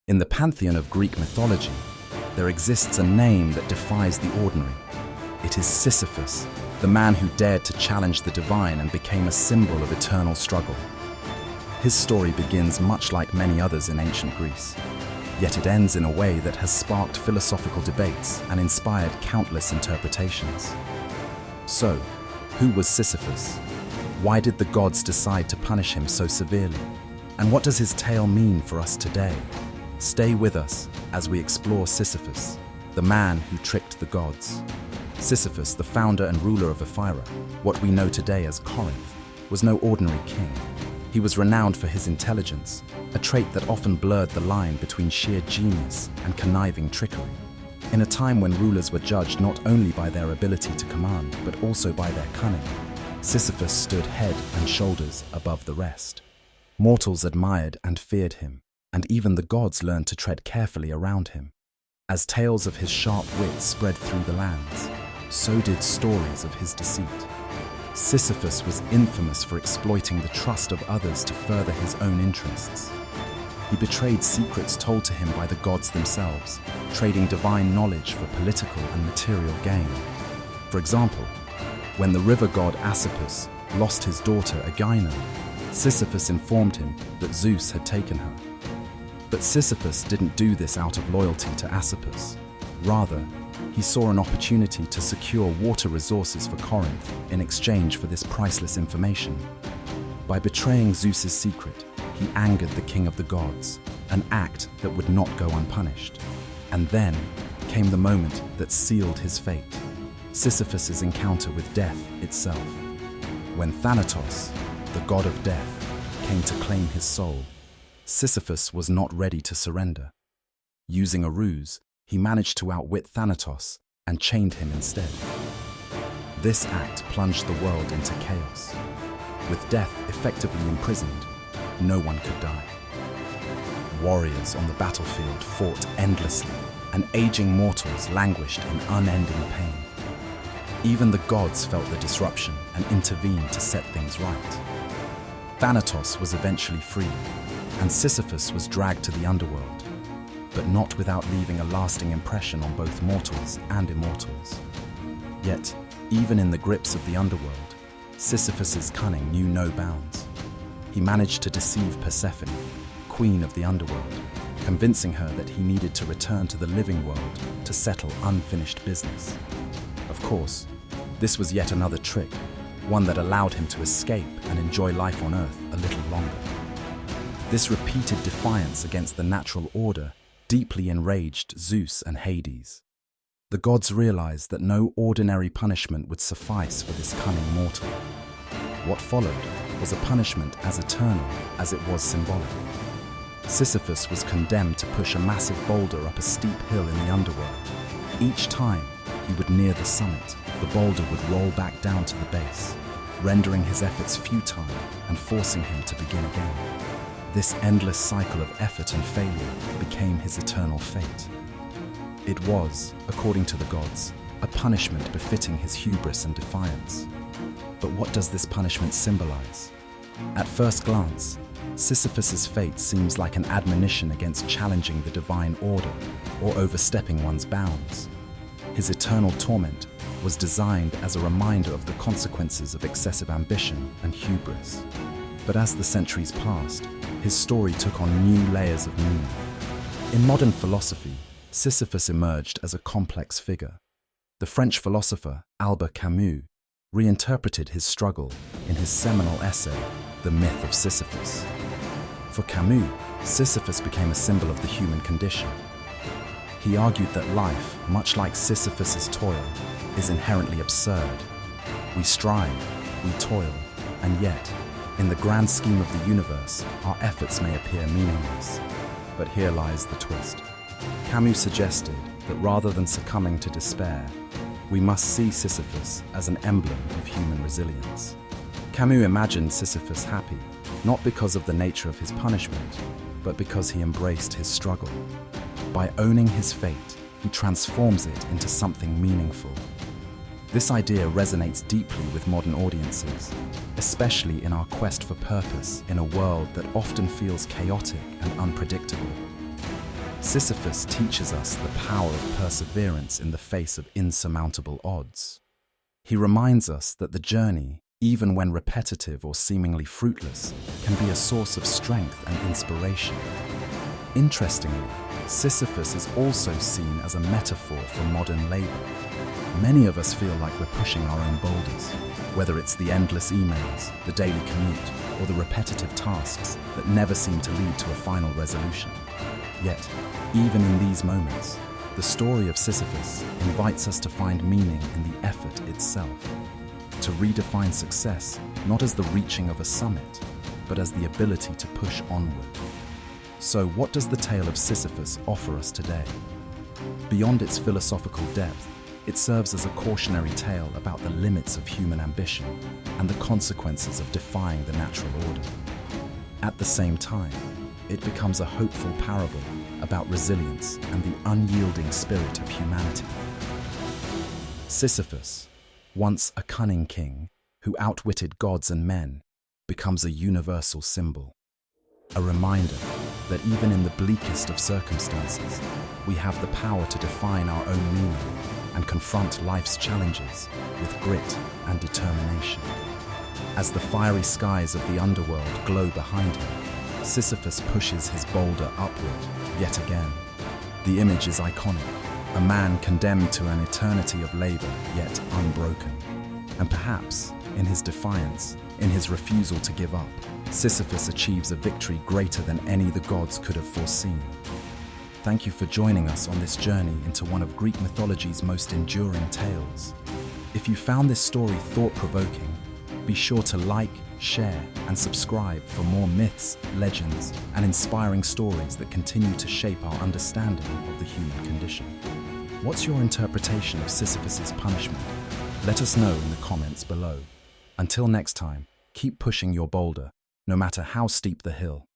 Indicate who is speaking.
Speaker 1: In the pantheon of Greek mythology, there exists a name that defies the ordinary. It is Sisyphus, the man who dared to challenge the divine and became a symbol of eternal struggle. His story begins much like many others in ancient Greece, yet it ends in a way that has sparked philosophical debates and inspired countless interpretations. So, who was Sisyphus? Why did the gods decide to punish him so severely? And what does his tale mean for us today? Stay with us as we explore Sisyphus, the man who tricked the gods. Sisyphus, the founder and ruler of Ephyra, what we know today as Corinth, was no ordinary king. He was renowned for his intelligence, a trait that often blurred the line between sheer genius and conniving trickery. In a time when rulers were judged not only by their ability to command, but also by their cunning, Sisyphus stood head and shoulders above the rest. Mortals admired and feared him, and even the gods learned to tread carefully around him. As tales of his sharp wit spread through the lands, so did stories of his deceit. Sisyphus was infamous for exploiting the trust of others to further his own interests. He betrayed secrets told to him by the gods themselves, trading divine knowledge for political and material gain. For example, when the river god Sisyphus lost his daughter Aegina, Sisyphus informed him that Zeus had taken her. But Sisyphus didn't do this out of loyalty to Sisyphus. Rather, he saw an opportunity to secure water resources for Corinth in exchange for this priceless information. By betraying Zeus's secret, he angered the king of the gods, an act that would not go unpunished. And then came the moment that sealed his fate, Sisyphus's encounter with death itself. When Thanatos, the god of death, came to claim his soul, Sisyphus was not ready to surrender. Using a ruse, he managed to outwit Thanatos and chained him instead. This act plunged the world into chaos. With death effectively imprisoned, no one could die. Warriors on the battlefield fought endlessly, and aging mortals languished in unending pain. Even the gods felt the disruption and intervened to set things right. Thanatos was eventually freed, and Sisyphus was dragged to the underworld, but not without leaving a lasting impression on both mortals and immortals. Yet, even in the grips of the underworld, Sisyphus's cunning knew no bounds. He managed to deceive Persephone, queen of the underworld, convincing her that he needed to return to the living world to settle unfinished business. Of course, this was yet another trick, one that allowed him to escape and enjoy life on Earth a little longer. This repeated defiance against the natural order deeply enraged Zeus and Hades. The gods realized that no ordinary punishment would suffice for this cunning mortal. What followed was a punishment as eternal as it was symbolic. Sisyphus was condemned to push a massive boulder up a steep hill in the underworld. Each time he would near the summit, the boulder would roll back down to the base, rendering his efforts futile and forcing him to begin again. This endless cycle of effort and failure became his eternal fate. It was, according to the gods, a punishment befitting his hubris and defiance. But what does this punishment symbolize? At first glance, Sisyphus's fate seems like an admonition against challenging the divine order or overstepping one's bounds. His eternal torment was designed as a reminder of the consequences of excessive ambition and hubris. But as the centuries passed, his story took on new layers of meaning. In modern philosophy, Sisyphus emerged as a complex figure. The French philosopher Albert Camus reinterpreted his struggle in his seminal essay, The Myth of Sisyphus. For Camus, Sisyphus became a symbol of the human condition. He argued that life, much like Sisyphus's toil, is inherently absurd. We strive, we toil, and yet, in the grand scheme of the universe, our efforts may appear meaningless. But here lies the twist. Camus suggested that rather than succumbing to despair, we must see Sisyphus as an emblem of human resilience. Camus imagined Sisyphus happy, not because of the nature of his punishment, but because he embraced his struggle. By owning his fate, he transforms it into something meaningful. This idea resonates deeply with modern audiences, especially in our quest for purpose in a world that often feels chaotic and unpredictable. Sisyphus teaches us the power of perseverance in the face of insurmountable odds. He reminds us that the journey, even when repetitive or seemingly fruitless, can be a source of strength and inspiration. Interestingly, Sisyphus is also seen as a metaphor for modern labor. Many of us feel like we're pushing our own boulders, whether it's the endless emails, the daily commute, or the repetitive tasks that never seem to lead to a final resolution. Yet, even in these moments, the story of Sisyphus invites us to find meaning in the effort itself, to redefine success not as the reaching of a summit, but as the ability to push onward. So, what does the tale of Sisyphus offer us today? Beyond its philosophical depth, it serves as a cautionary tale about the limits of human ambition and the consequences of defying the natural order. At the same time, it becomes a hopeful parable about resilience and the unyielding spirit of humanity. Sisyphus, once a cunning king who outwitted gods and men, becomes a universal symbol, a reminder that even in the bleakest of circumstances, we have the power to define our own meaning and confront life's challenges with grit and determination. As the fiery skies of the underworld glow behind him, Sisyphus pushes his boulder upward yet again. The image is iconic, a man condemned to an eternity of labor yet unbroken. And perhaps, in his defiance, in his refusal to give up, Sisyphus achieves a victory greater than any the gods could have foreseen. Thank you for joining us on this journey into one of Greek mythology's most enduring tales. If you found this story thought-provoking, be sure to like, share, and subscribe for more myths, legends, and inspiring stories that continue to shape our understanding of the human condition. What's your interpretation of Sisyphus's punishment? Let us know in the comments below. Until next time, keep pushing your boulder, no matter how steep the hill.